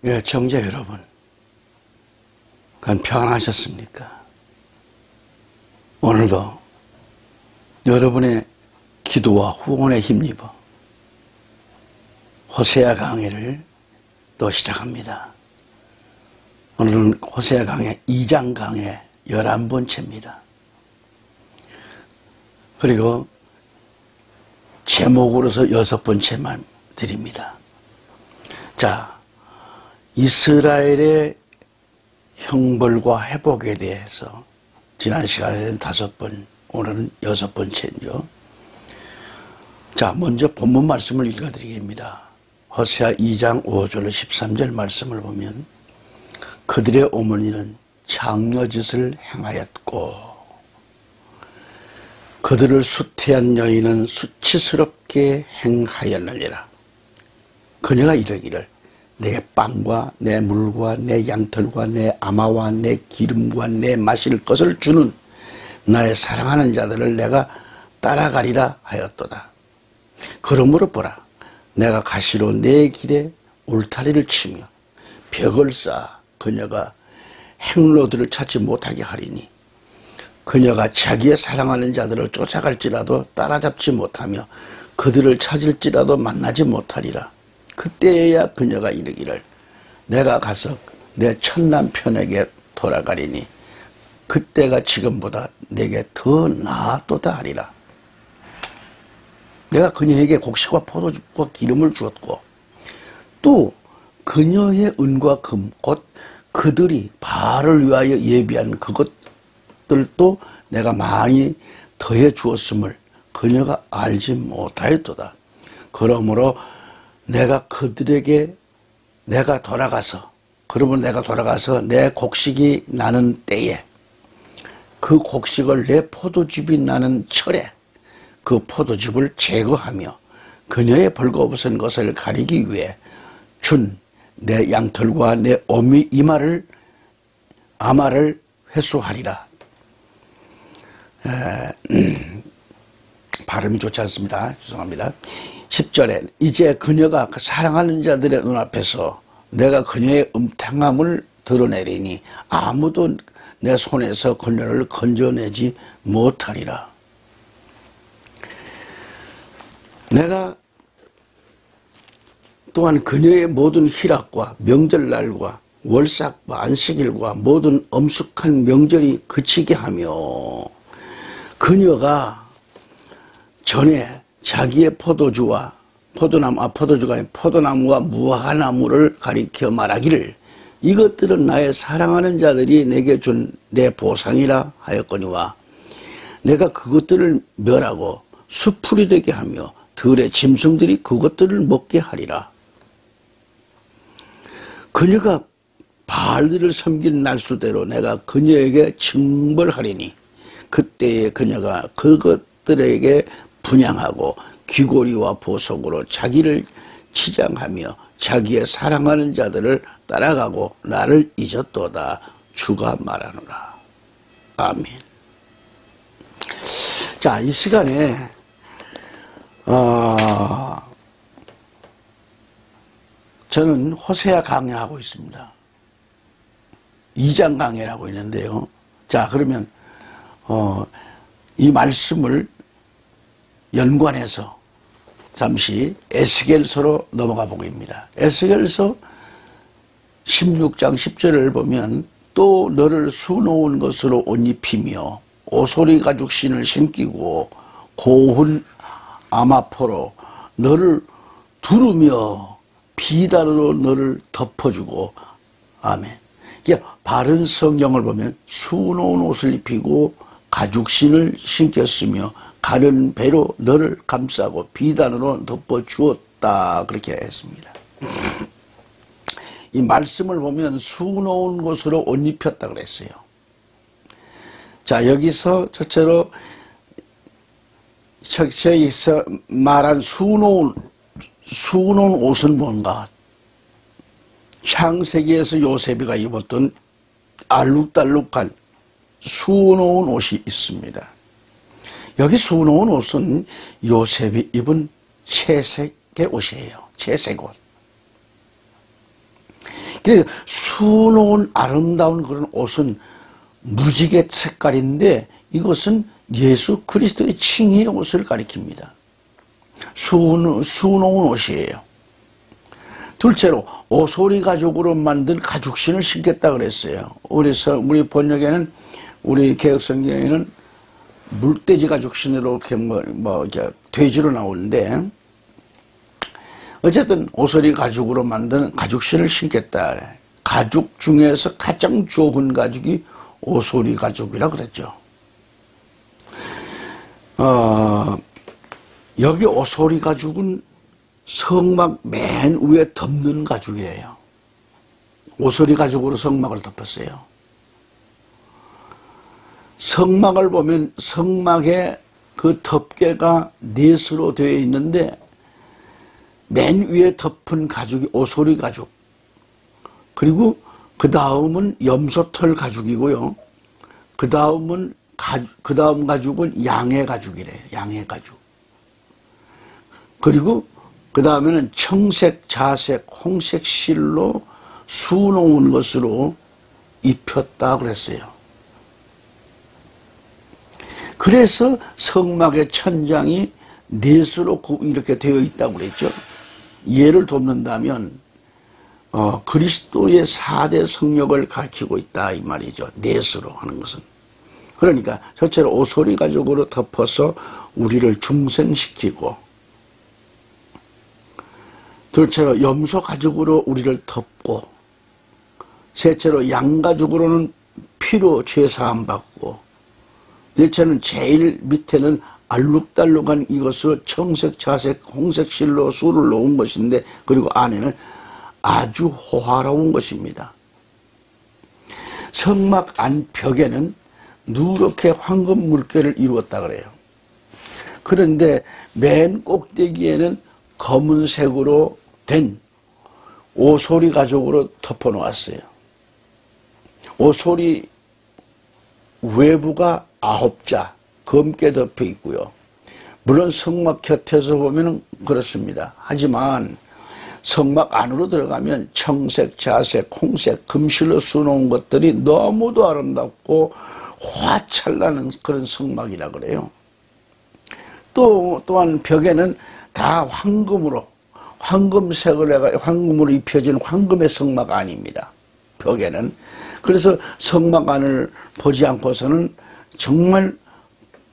예, 청자 여러분, 평안하셨습니까? 오늘도 여러분의 기도와 후원에 힘입어 호세아 강해를 또 시작합니다. 오늘은 호세아 강해 2장 강해 11번째입니다. 그리고 제목으로서 6번째만 드립니다. 자, 이스라엘의 형벌과 회복에 대해서 지난 시간에는 5번, 오늘은 6번째죠. 자, 먼저 본문 말씀을 읽어드리겠습니다. 호세아 2장 5절 13절 말씀을 보면 그들의 어머니는 장려짓을 행하였고 그들을 수태한 여인은 수치스럽게 행하였느니라. 그녀가 이르기를 내 빵과 내 물과 내 양털과 내 아마와 내 기름과 내 마실 것을 주는 나의 사랑하는 자들을 내가 따라가리라 하였도다. 그러므로 보라, 내가 가시로 내 길에 울타리를 치며 벽을 쌓아 그녀가 행로들을 찾지 못하게 하리니 그녀가 자기의 사랑하는 자들을 쫓아갈지라도 따라잡지 못하며 그들을 찾을지라도 만나지 못하리라. 그때야 그녀가 이르기를 내가 가서 내 첫남편에게 돌아가리니 그때가 지금보다 내게 더 나았도다 하리라. 내가 그녀에게 곡식과 포도즙과 기름을 주었고 또 그녀의 은과 금 곧 그들이 바알을 위하여 예비한 그것들도 내가 많이 더해 주었음을 그녀가 알지 못하였도다. 그러므로 내가 돌아가서 내 곡식이 나는 때에 그 곡식을 내 포도즙이 나는 철에 그 포도즙을 제거하며 그녀의 벌거벗은 것을 가리기 위해 준 내 양털과 내 어미 아마를 회수하리라. 발음이 좋지 않습니다. 죄송합니다. 10절에 이제 그녀가 사랑하는 자들의 눈앞에서 내가 그녀의 음탕함을 드러내리니 아무도 내 손에서 그녀를 건져내지 못하리라. 내가 또한 그녀의 모든 희락과 명절날과 월삭과 안식일과 모든 엄숙한 명절이 그치게 하며 그녀가 전에 자기의 포도주가 포도나무와 무화과나무를 가리켜 말하기를 이것들은 나의 사랑하는 자들이 내게 준 내 보상이라 하였거니와 내가 그것들을 멸하고 수풀이 되게 하며 들의 짐승들이 그것들을 먹게 하리라. 그녀가 바알들을 섬긴 날수대로 내가 그녀에게 징벌하리니 그때에 그녀가 그것들에게 분향하고 귀고리와 보석으로 자기를 치장하며 자기의 사랑하는 자들을 따라가고 나를 잊었도다. 주가 말하노라. 아멘. 자, 이 시간에 저는 호세아 강해하고 있습니다. 2장 강해라고 있는데요. 자, 그러면 이 말씀을 연관해서 잠시 에스겔서로 넘어가 보겠습니다. 에스겔서 16장 10절을 보면 또 너를 수놓은 것으로 옷 입히며 오소리 가죽 신을 신기고 고운 아마포로 너를 두르며 비단으로 너를 덮어주고 아멘. 바른 성경을 보면 수놓은 옷을 입히고 가죽신을 신겼으며 가는 배로 너를 감싸고 비단으로 덮어주었다. 그렇게 했습니다. 이 말씀을 보면 수놓은 것으로 옷 입혔다 그랬어요. 자, 여기서 첫째로 여기서 말한 수놓은 옷은 뭔가? 창세기에서 요셉이가 입었던 알룩달룩한 수놓은 옷이 있습니다. 여기 수놓은 옷은 요셉이 입은 채색의 옷이에요. 채색 옷. 그래서 수놓은 아름다운 그런 옷은 무지개 색깔인데 이것은 예수 그리스도의 칭의의 옷을 가리킵니다. 수놓은 옷이에요. 둘째로 오소리 가죽으로 만든 가죽신을 신겠다 그랬어요. 우리 번역에는, 우리 개혁성경에는 물돼지 가죽신으로 이렇게 돼지로 나오는데, 어쨌든 오소리 가죽으로 만든 가죽신을 신겠다. 가죽 중에서 가장 좋은 가죽이 오소리 가죽이라 그랬죠. 여기 오소리 가죽은 성막 맨 위에 덮는 가죽이래요. 오소리 가죽으로 성막을 덮었어요. 성막을 보면 성막에 그 덮개가 넷으로 되어 있는데 맨 위에 덮은 가죽이 오소리 가죽, 그리고 그 다음은 염소털 가죽이고요. 그 다음 가죽은 양의 가죽이래요. 양의 가죽. 그리고 그 다음에는 청색, 자색, 홍색 실로 수놓은 것으로 입혔다 그랬어요. 그래서 성막의 천장이 넷으로 이렇게 되어 있다고 그랬죠. 예를 돕는다면 그리스도의 4대 성역을 가리키고 있다 이 말이죠. 넷으로 하는 것은. 그러니까 첫째로 오소리 가죽으로 덮어서 우리를 중생시키고, 둘째로 염소 가죽으로 우리를 덮고, 셋째로 양 가죽으로는 피로 죄사함 받고, 넷째는 제일 밑에는 알록달록한 이것으로 청색, 자색, 홍색 실로 수를 놓은 것인데, 그리고 안에는 아주 호화로운 것입니다. 성막 안 벽에는 누렇게 황금 물결을 이루었다 그래요. 그런데 맨 꼭대기에는 검은색으로 된 오소리 가죽으로 덮어 놓았어요. 오소리 외부가 9자 검게 덮여 있고요. 물론 성막 곁에서 보면 그렇습니다. 하지만 성막 안으로 들어가면 청색, 자색, 홍색, 금실로 수놓은 것들이 너무도 아름답고 화찰나는 그런 성막이라 그래요. 또한 벽에는 다 황금으로, 황금으로 입혀진 황금의 성막 안입니다. 벽에는. 그래서 성막 안을 보지 않고서는 정말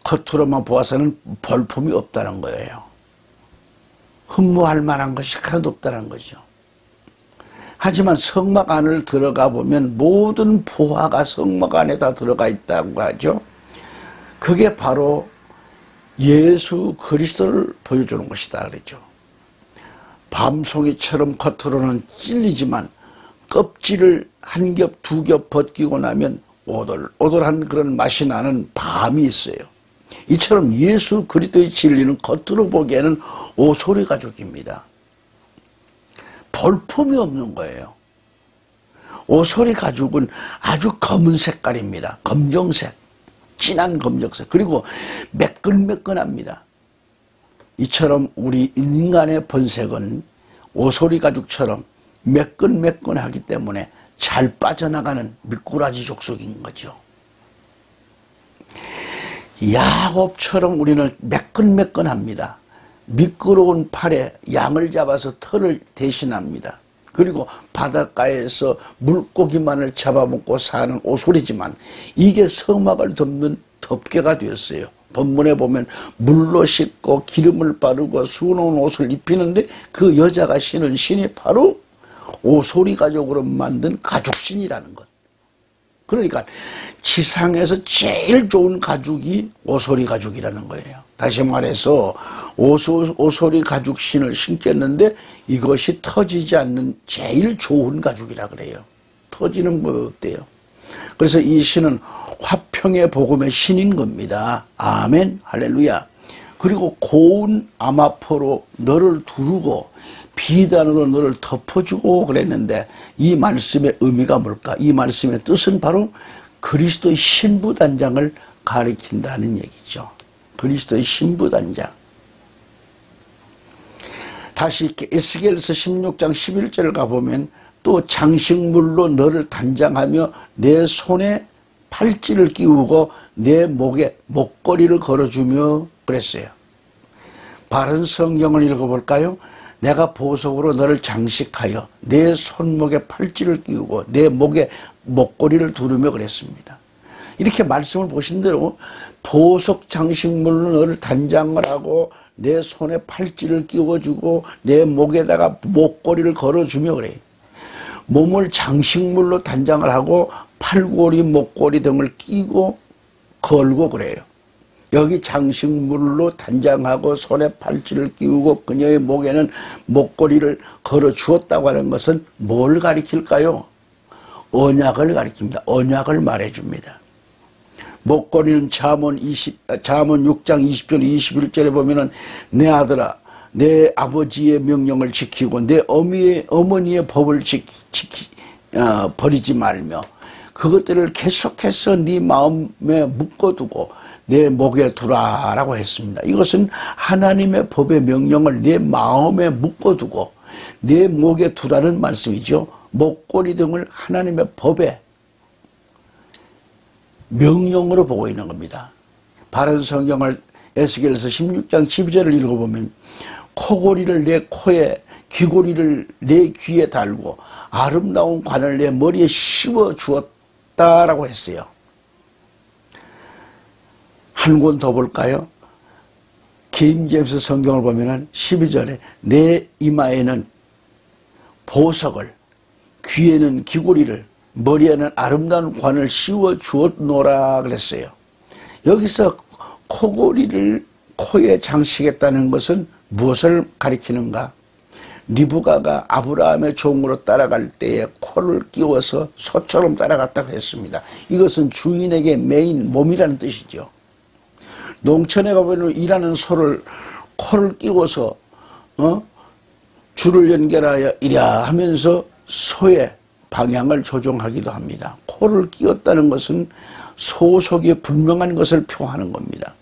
겉으로만 보아서는 볼품이 없다는 거예요. 흠모할 만한 것이 하나도 없다는 거죠. 하지만 성막 안을 들어가 보면 모든 보화가 성막 안에 다 들어가 있다고 하죠. 그게 바로 예수 그리스도를 보여주는 것이다 그랬죠. 밤송이처럼 겉으로는 찔리지만 껍질을 한 겹, 두 겹 벗기고 나면 오돌오돌한 그런 맛이 나는 밤이 있어요. 이처럼 예수 그리스도의 진리는 겉으로 보기에는 오소리 가죽입니다. 볼품이 없는 거예요. 오소리 가죽은 아주 검은 색깔입니다. 검정색, 진한 검정색. 그리고 매끈매끈합니다. 이처럼 우리 인간의 본색은 오소리 가죽처럼 매끈매끈하기 때문에 잘 빠져나가는 미꾸라지 족속인 거죠. 야곱처럼 우리는 매끈매끈합니다. 미끄러운 팔에 양을 잡아서 털을 대신합니다. 그리고 바닷가에서 물고기만을 잡아먹고 사는 오소리지만 이게 성막을 덮는 덮개가 되었어요. 본문에 보면 물로 씻고 기름을 바르고 수놓은 옷을 입히는데 그 여자가 신은 신이 바로 오소리 가죽으로 만든 가죽신이라는 것. 그러니까 지상에서 제일 좋은 가죽이 오소리 가죽이라는 거예요. 다시 말해서 오소리 가죽신을 신겠는데 이것이 터지지 않는 제일 좋은 가죽이라 그래요. 터지는 거 어때요? 그래서 이 신은 화평의 복음의 신인 겁니다. 아멘, 할렐루야. 그리고 고운 암화포로 너를 두르고 비단으로 너를 덮어주고 그랬는데 이 말씀의 의미가 뭘까? 이 말씀의 뜻은 바로 그리스도의 신부단장을 가리킨다는 얘기죠. 그리스도의 신부단장. 다시 에스겔서 16장 11절을 가보면 또 장식물로 너를 단장하며 내 손에 팔찌를 끼우고 내 목에 목걸이를 걸어주며 그랬어요. 바른 성경을 읽어볼까요? 내가 보석으로 너를 장식하여 내 손목에 팔찌를 끼우고 내 목에 목걸이를 두르며 그랬습니다. 이렇게 말씀을 보신 대로 보석 장식물로 너를 단장을 하고 내 손에 팔찌를 끼워주고 내 목에다가 목걸이를 걸어주며 그래요. 몸을 장식물로 단장을 하고 팔걸이, 목걸이 등을 끼고 걸고 그래요. 여기 장식물로 단장하고 손에 팔찌를 끼우고 그녀의 목에는 목걸이를 걸어 주었다고 하는 것은 뭘 가리킬까요? 언약을 가리킵니다. 언약을 말해줍니다. 목걸이는 잠언 6장 20절 21절에 보면은 내 아들아 내 아버지의 명령을 지키고 내 어머니의 법을 버리지 말며 그것들을 계속해서 네 마음에 묶어두고 내 목에 두라라고 했습니다. 이것은 하나님의 법의 명령을 내 마음에 묶어두고 내 목에 두라는 말씀이죠. 목걸이 등을 하나님의 법의 명령으로 보고 있는 겁니다. 바른 성경을 에스겔서 16장 12절을 읽어보면 코고리를 내 코에 귀고리를 내 귀에 달고 아름다운 관을 내 머리에 씌워 주었다라고 했어요. 한 권 더 볼까요? 킹제임스 성경을 보면 12절에 내 이마에는 보석을 귀에는 귀고리를 머리에는 아름다운 관을 씌워 주었노라 그랬어요. 여기서 코고리를 코에 장식했다는 것은 무엇을 가리키는가? 리브가가 아브라함의 종으로 따라갈 때에 코를 끼워서 소처럼 따라갔다고 했습니다. 이것은 주인에게 메인 몸이라는 뜻이죠. 농촌에 가보면 일하는 소를 코를 끼워서 줄을 연결하여 이랴 하면서 소의 방향을 조종하기도 합니다. 코를 끼웠다는 것은 소속이 분명한 것을 표하는 겁니다.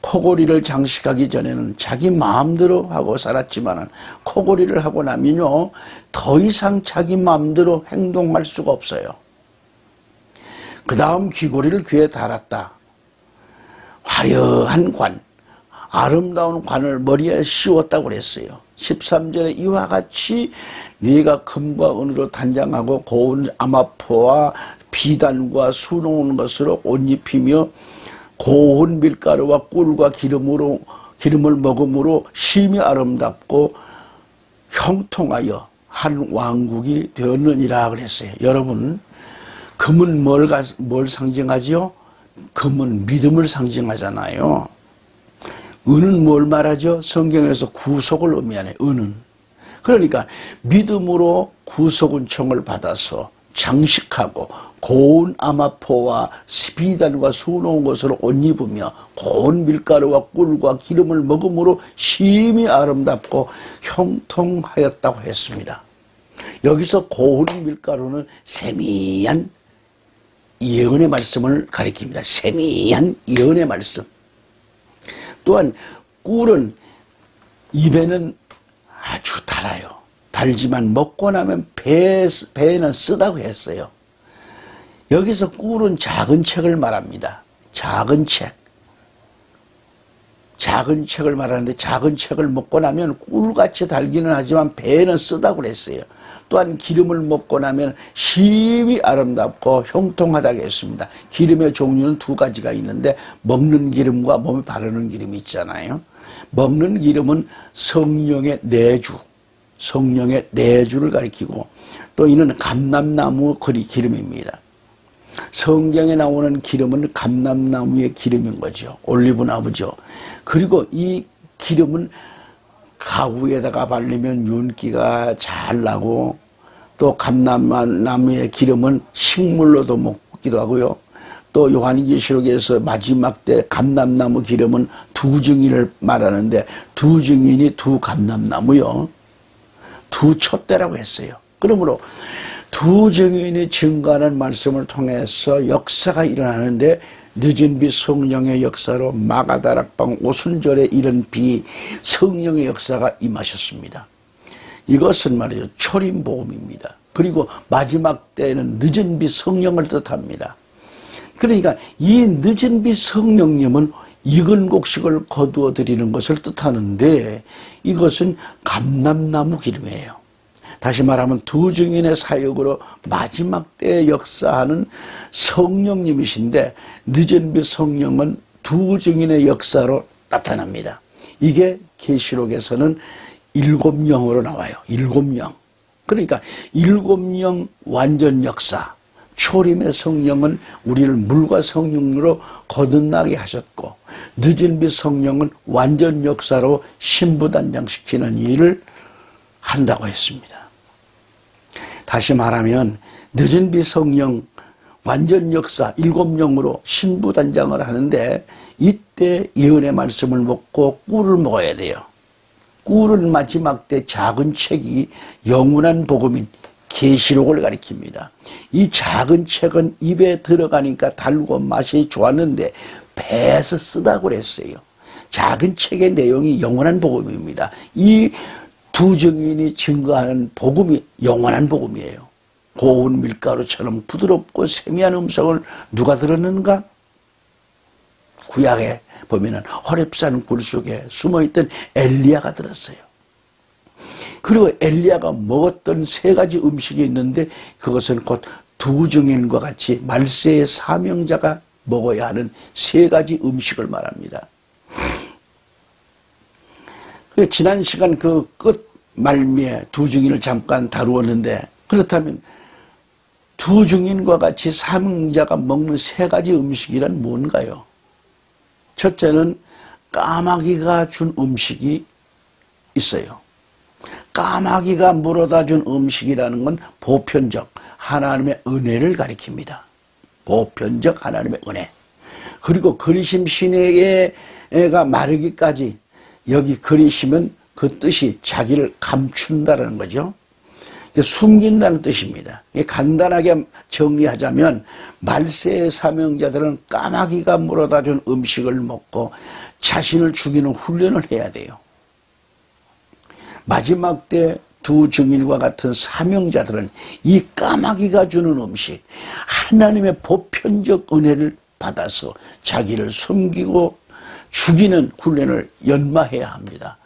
코고리를 장식하기 전에는 자기 마음대로 하고 살았지만 코고리를 하고 나면요 더 이상 자기 마음대로 행동할 수가 없어요. 그 다음 귀고리를 귀에 달았다. 화려한 관, 아름다운 관을 머리에 씌웠다고 그랬어요. 13절에 이와 같이 네가 금과 은으로 단장하고 고운 아마포와 비단과 수놓은 것으로 옷 입히며 고운 밀가루와 꿀과 기름을 먹음으로 심히 아름답고 형통하여 한 왕국이 되었느니라 그랬어요. 여러분, 금은 뭘 상징하지요? 금은 믿음을 상징하잖아요. 은은 뭘 말하죠? 성경에서 구속을 의미하네. 은은. 그러니까 믿음으로 구속은총을 받아서 장식하고 고운 아마포와 비단과 수놓은 것으로 옷 입으며 고운 밀가루와 꿀과 기름을 먹음으로 심히 아름답고 형통하였다고 했습니다. 여기서 고운 밀가루는 세미한 예언의 말씀을 가리킵니다. 세미한 예언의 말씀. 또한 꿀은 입에는 아주 달아요. 달지만 먹고 나면 배에는 쓰다고 했어요. 여기서 꿀은 작은 책을 말합니다. 작은 책. 작은 책을 말하는데 작은 책을 먹고 나면 꿀같이 달기는 하지만 배에는 쓰다고 그랬어요. 또한 기름을 먹고 나면 심히 아름답고 형통하다고 했습니다. 기름의 종류는 두 가지가 있는데 먹는 기름과 몸에 바르는 기름이 있잖아요. 먹는 기름은 성령의 내주, 성령의 내주를 가리키고 또 이는 감람나무 기름입니다. 성경에 나오는 기름은 감람나무의 기름인 거죠. 올리브나무죠. 그리고 이 기름은 가구에다가 바르면 윤기가 잘 나고 또 감람나무의 기름은 식물로도 먹기도 하고요. 또 요한계시록에서 마지막 때 감람나무 기름은 두 증인을 말하는데 두 증인이 두 감람나무요. 두 촛대라고 했어요. 그러므로 두 증인이 증거하는 말씀을 통해서 역사가 일어나는데 늦은 비 성령의 역사로 마가다락방 오순절에 이른 비 성령의 역사가 임하셨습니다. 이것은 말이죠. 초림복음입니다. 그리고 마지막 때에는 늦은 빛 성령을 뜻합니다. 그러니까 이 늦은 빛 성령님은 익은 곡식을 거두어 드리는 것을 뜻하는데 이것은 감람나무 기름이에요. 다시 말하면 두 증인의 사역으로 마지막 때에 역사하는 성령님이신데 늦은 빛 성령은 두 증인의 역사로 나타납니다. 이게 계시록에서는 7영으로 나와요. 7영. 그러니까 7영 완전 역사. 초림의 성령은 우리를 물과 성령으로 거듭나게 하셨고 늦은 빛 성령은 완전 역사로 신부단장시키는 일을 한다고 했습니다. 다시 말하면 늦은 빛 성령 완전 역사 7영으로 신부단장을 하는데 이때 예언의 말씀을 먹고 꿀을 먹어야 돼요. 꿀은 마지막 때 작은 책이 영원한 복음인 계시록을 가리킵니다. 이 작은 책은 입에 들어가니까 달고 맛이 좋았는데 배에서 쓰다고 그랬어요. 작은 책의 내용이 영원한 복음입니다. 이 두 증인이 증거하는 복음이 영원한 복음이에요. 고운 밀가루처럼 부드럽고 세미한 음성을 누가 들었는가? 구약에 보면은 호렙산 굴 속에 숨어있던 엘리야가 들었어요. 그리고 엘리야가 먹었던 3가지 음식이 있는데 그것은 곧 두 증인과 같이 말세의 사명자가 먹어야 하는 3가지 음식을 말합니다. 지난 시간 그 끝 말미에 두 증인을 잠깐 다루었는데 그렇다면 두 증인과 같이 사명자가 먹는 3가지 음식이란 뭔가요? 첫째는 까마귀가 준 음식이 있어요. 까마귀가 물어다 준 음식이라는 건 보편적 하나님의 은혜를 가리킵니다. 보편적 하나님의 은혜. 그리고 그리심 시내가 마르기까지 여기 그리심은 그 뜻이 자기를 감춘다는 거죠. 숨긴다는 뜻입니다. 간단하게 정리하자면 말세의 사명자들은 까마귀가 물어다 준 음식을 먹고 자신을 죽이는 훈련을 해야 돼요. 마지막 때 두 증인과 같은 사명자들은 이 까마귀가 주는 음식, 하나님의 보편적 은혜를 받아서 자기를 숨기고 죽이는 훈련을 연마해야 합니다.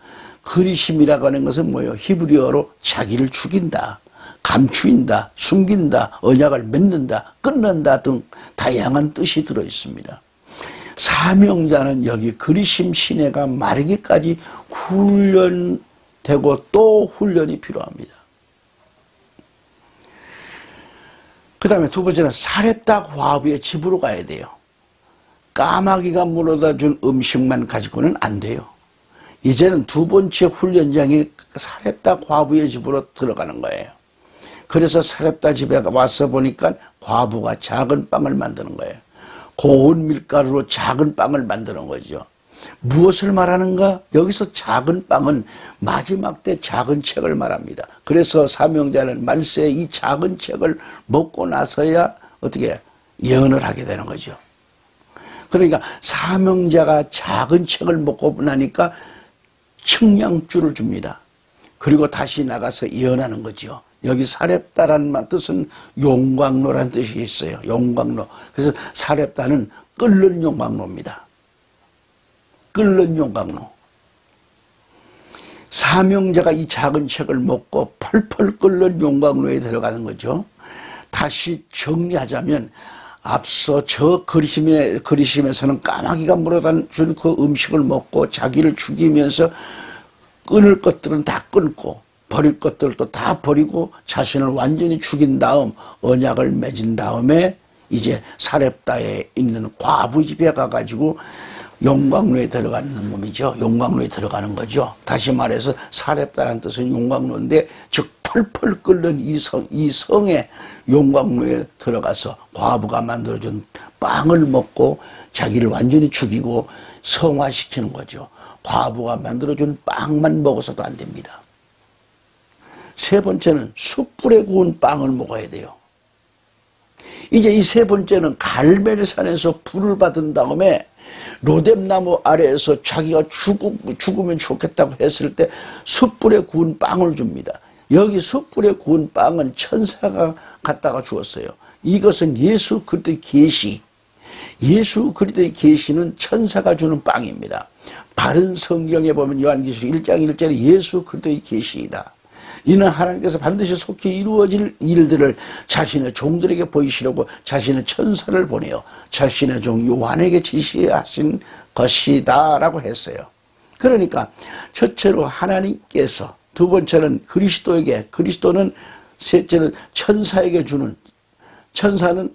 그리심이라고 하는 것은 뭐예요? 히브리어로 자기를 죽인다, 감추인다, 숨긴다, 언약을 맺는다, 끊는다 등 다양한 뜻이 들어있습니다. 사명자는 여기 그리심 시내가 마르기까지 훈련되고 또 훈련이 필요합니다. 그 다음에 두 번째는 사렙다 과부의 집으로 가야 돼요. 까마귀가 물어다 준 음식만 가지고는 안 돼요. 이제는 두 번째 훈련장이 사렙다 과부의 집으로 들어가는 거예요. 그래서 사렙다 집에 와서 보니까 과부가 작은 빵을 만드는 거예요. 고운 밀가루로 작은 빵을 만드는 거죠. 무엇을 말하는가? 여기서 작은 빵은 마지막 때 작은 책을 말합니다. 그래서 사명자는 말세에 이 작은 책을 먹고 나서야 어떻게 예언을 하게 되는 거죠. 그러니까 사명자가 작은 책을 먹고 나니까 청량주를 줍니다. 그리고 다시 나가서 예언하는 거죠. 여기 사렙다라는 뜻은 용광로라는 뜻이 있어요. 용광로. 그래서 사렙다는 끓는 용광로입니다. 끓는 용광로. 사명자가 이 작은 책을 먹고 펄펄 끓는 용광로에 들어가는 거죠. 다시 정리하자면 앞서 저 그리심에서는 까마귀가 물어다 준 그 음식을 먹고 자기를 죽이면서 끊을 것들은 다 끊고 버릴 것들도 다 버리고 자신을 완전히 죽인 다음 언약을 맺은 다음에 이제 사렙다에 있는 과부 집에 가가지고 용광로에 들어가는 놈이죠. 용광로에 들어가는 거죠. 다시 말해서 사렙다라는 뜻은 용광로인데 즉 펄펄 끓는 이 성의 용광로에 들어가서 과부가 만들어준 빵을 먹고 자기를 완전히 죽이고 성화시키는 거죠. 과부가 만들어준 빵만 먹어서도 안 됩니다. 세 번째는 숯불에 구운 빵을 먹어야 돼요. 이제 이 세 번째는 갈멜산에서 불을 받은 다음에 로뎀나무 아래에서 자기가 죽으면 좋겠다고 했을 때 숯불에 구운 빵을 줍니다. 여기 숯불에 구운 빵은 천사가 갖다가 주었어요. 이것은 예수 그리스도의 계시, 예수 그리스도의 계시는 천사가 주는 빵입니다. 바른 성경에 보면 요한계시록 1장 1절에 예수 그리스도의 계시이다. 이는 하나님께서 반드시 속히 이루어질 일들을 자신의 종들에게 보이시려고 자신의 천사를 보내어 자신의 종 요한에게 지시하신 것이다 라고 했어요. 그러니까 첫째로 하나님께서, 두 번째는 그리스도에게, 그리스도는 셋째는 천사에게 주는, 천사는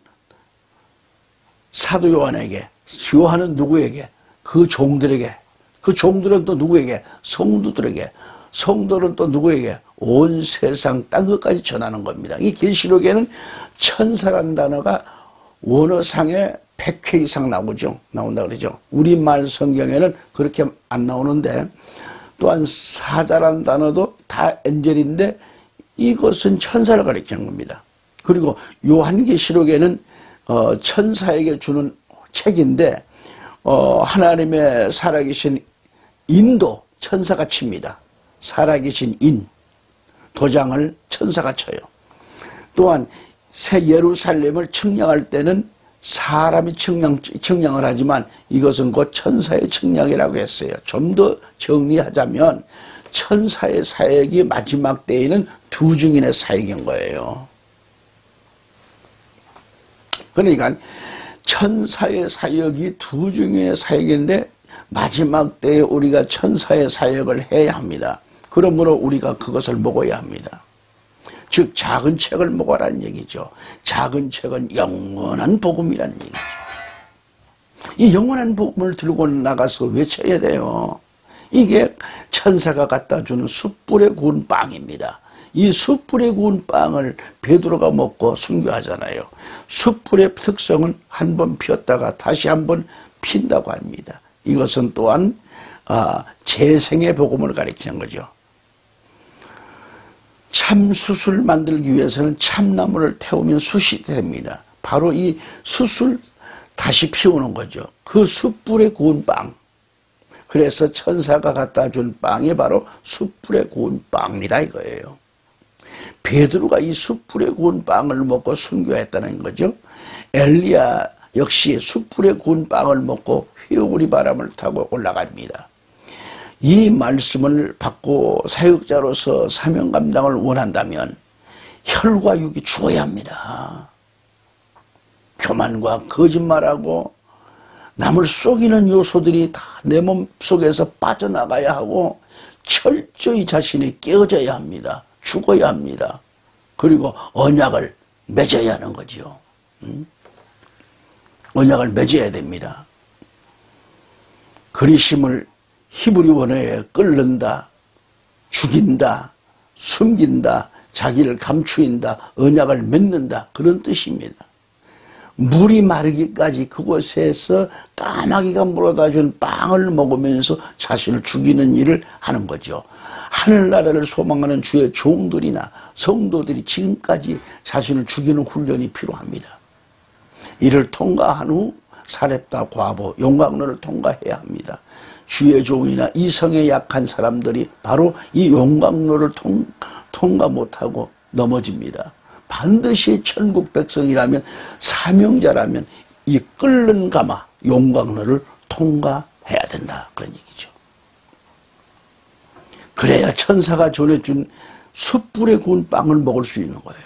사도 요한에게, 요한은 누구에게? 그 종들에게, 그 종들은 또 누구에게? 성도들에게, 성도는 또 누구에게? 온 세상 땅 끝까지 전하는 겁니다. 이 계시록에는 천사라는 단어가 원어상에 100회 이상 나온다 그러죠. 우리말 성경에는 그렇게 안 나오는데, 또한 사자라는 단어도 다 엔젤인데 이것은 천사를 가리키는 겁니다. 그리고 요한계시록에는 천사에게 주는 책인데 하나님의 살아계신 인도 천사가 칩니다. 살아계신 인, 도장을 천사가 쳐요. 또한 새 예루살렘을 측량할 때는 사람이 측량을 하지만 이것은 곧 천사의 측량이라고 했어요. 좀 더 정리하자면 천사의 사역이 마지막 때에는 두 증인의 사역인 거예요. 그러니까 천사의 사역이 두 증인의 사역인데 마지막 때에 우리가 천사의 사역을 해야 합니다. 그러므로 우리가 그것을 먹어야 합니다. 즉 작은 책을 먹어라는 얘기죠. 작은 책은 영원한 복음이라는 얘기죠. 이 영원한 복음을 들고 나가서 외쳐야 돼요. 이게 천사가 갖다 주는 숯불에 구운 빵입니다. 이 숯불에 구운 빵을 베드로가 먹고 순교하잖아요. 숯불의 특성은 한 번 피었다가 다시 한 번 핀다고 합니다. 이것은 또한 재생의 복음을 가리키는 거죠. 참숯을 만들기 위해서는 참나무를 태우면 숯이 됩니다. 바로 이 숯을 다시 피우는 거죠. 그 숯불에 구운 빵. 그래서 천사가 갖다 준 빵이 바로 숯불에 구운 빵이다 이거예요. 베드로가 이 숯불에 구운 빵을 먹고 순교했다는 거죠. 엘리야 역시 숯불에 구운 빵을 먹고 회오리 바람을 타고 올라갑니다. 이 말씀을 받고 사역자로서 사명 감당을 원한다면 혈과 육이 죽어야 합니다. 교만과 거짓말하고 남을 속이는 요소들이 다 내 몸 속에서 빠져나가야 하고 철저히 자신이 깨어져야 합니다. 죽어야 합니다. 그리고 언약을 맺어야 하는 거죠. 언약을 맺어야 됩니다. 그리심을 히브리 원어에 끓는다, 죽인다, 숨긴다, 자기를 감추인다, 언약을 맺는다 그런 뜻입니다. 물이 마르기까지 그곳에서 까마귀가 물어다 준 빵을 먹으면서 자신을 죽이는 일을 하는 거죠. 하늘나라를 소망하는 주의 종들이나 성도들이 지금까지 자신을 죽이는 훈련이 필요합니다. 이를 통과한 후 사렙다 과부, 용광로를 통과해야 합니다. 주의 종이나 이성에 약한 사람들이 바로 이 용광로를 통과 못하고 넘어집니다. 반드시 천국 백성이라면, 사명자라면 이 끓는 가마 용광로를 통과해야 된다 그런 얘기죠. 그래야 천사가 전해준 숯불에 구운 빵을 먹을 수 있는 거예요.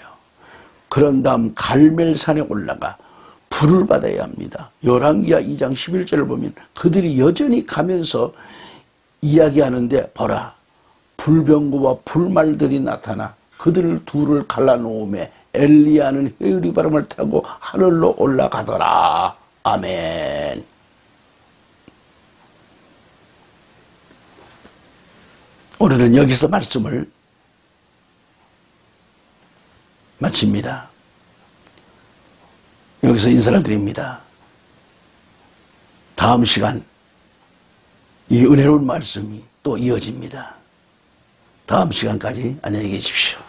그런 다음 갈멜산에 올라가 불을 받아야 합니다. 열왕기하 2장 11절을 보면 그들이 여전히 가면서 이야기하는데 보라 불병거와 불말들이 나타나 그들 둘을 갈라놓음에 엘리야는 회오리 바람을 타고 하늘로 올라가더라. 아멘. 오늘은 여기서 말씀을 마칩니다. 여기서 인사를 드립니다. 다음 시간 이 은혜로운 말씀이 또 이어집니다. 다음 시간까지 안녕히 계십시오.